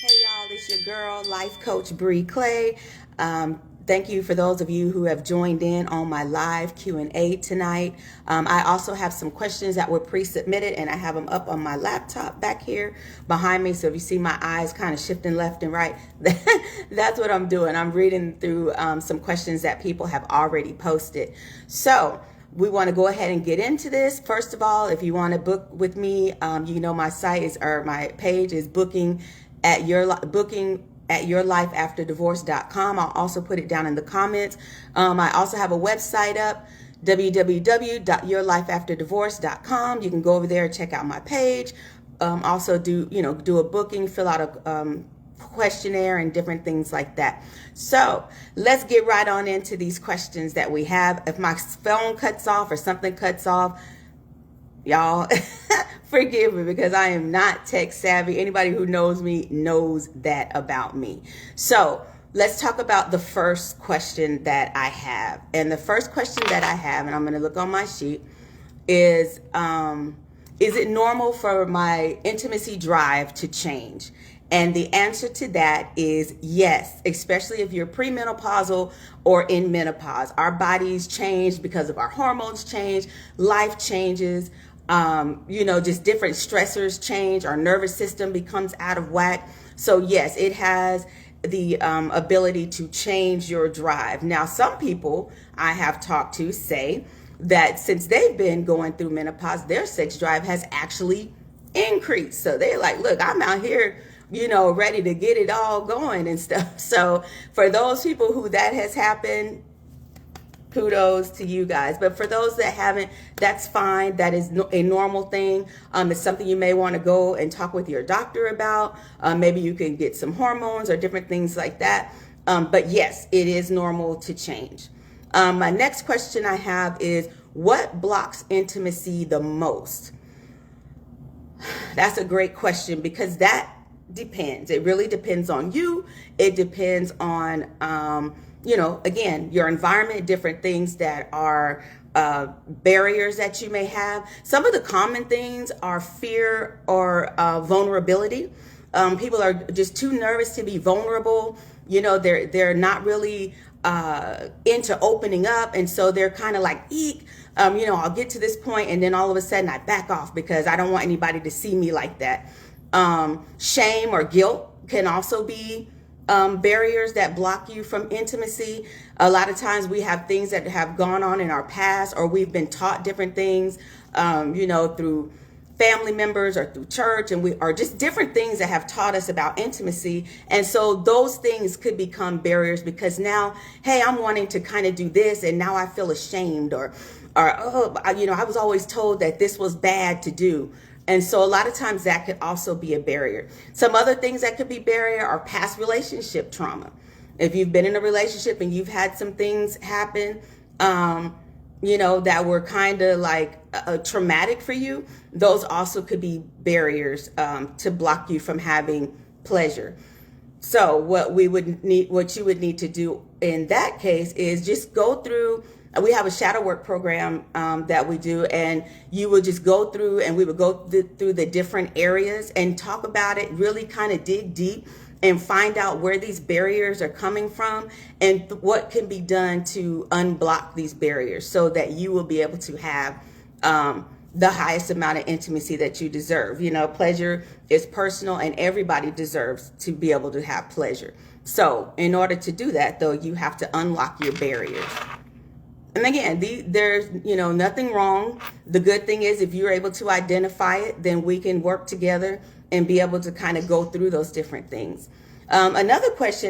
Hey y'all, it's your girl, Life Coach Bree Clay. Thank you for those of you who have joined in on my live Q&A tonight. I also have some questions that were pre-submitted and I have them up on my laptop back here behind me. So if you see my eyes kind of shifting left and right, that's what I'm doing. I'm reading through some questions that people have already posted. So we want to go ahead and get into this. First of all, if you want to book with me, you know my site is, or my page is booking at yourlifeafterdivorce.com. I'll also put it down in the comments. I also have a website up, www.yourlifeafterdivorce.com. You can go over there and check out my page. Also do a booking, fill out a questionnaire and different things like that. So let's get right on into these questions that we have. If my phone cuts off or something cuts off, y'all forgive me because I am not tech savvy. Anybody who knows me knows that about me. So let's talk about the first question that I have. And the first question that I have, and I'm going to look on my sheet, is it normal for my intimacy drive to change? And the answer to that is yes, especially if you're premenopausal or in menopause. Our bodies change because of our hormones change, life changes, just different stressors change. Our nervous system becomes out of whack. So yes, it has the ability to change your drive. Now, some people I have talked to say that since they've been going through menopause, their sex drive has actually increased. So they're like, look, I'm out here, ready to get it all going and stuff. So for those people who that has happened, kudos to you guys. But for those that haven't, that's fine. That is a normal thing. It's something you may want to go and talk with your doctor about. Maybe you can get some hormones or different things like that. But yes, it is normal to change. My next question I have is, what blocks intimacy the most? That's a great question because that depends. It really depends on you. It depends on, again, your environment, different things that are barriers that you may have. Some of the common things are fear or vulnerability. People are just too nervous to be vulnerable. They're not really into opening up. And so they're kind of like, eek, I'll get to this point and then all of a sudden I back off because I don't want anybody to see me like that. Shame or guilt can also be barriers that block you from intimacy. A lot of times we have things that have gone on in our past, or we've been taught different things, through family members or through church, and we are just different things that have taught us about intimacy. And so those things could become barriers because now, hey, I'm wanting to kind of do this and now I feel ashamed or I was always told that this was bad to do. And so a lot of times that could also be a barrier. Some other things that could be barrier are past relationship trauma. If you've been in a relationship and you've had some things happen, that were kind of like traumatic for you, those also could be barriers to block you from having pleasure. So what you would need to do in that case is just go through. We have a shadow work program that we do, and you would just go through and we would go through the different areas and talk about it, really kind of dig deep and find out where these barriers are coming from and what can be done to unblock these barriers so that you will be able to have the highest amount of intimacy that you deserve. Pleasure is personal and everybody deserves to be able to have pleasure. So in order to do that, though, you have to unlock your barriers. And again, there's nothing wrong. The good thing is if you're able to identify it, then we can work together and be able to kind of go through those different things. Another question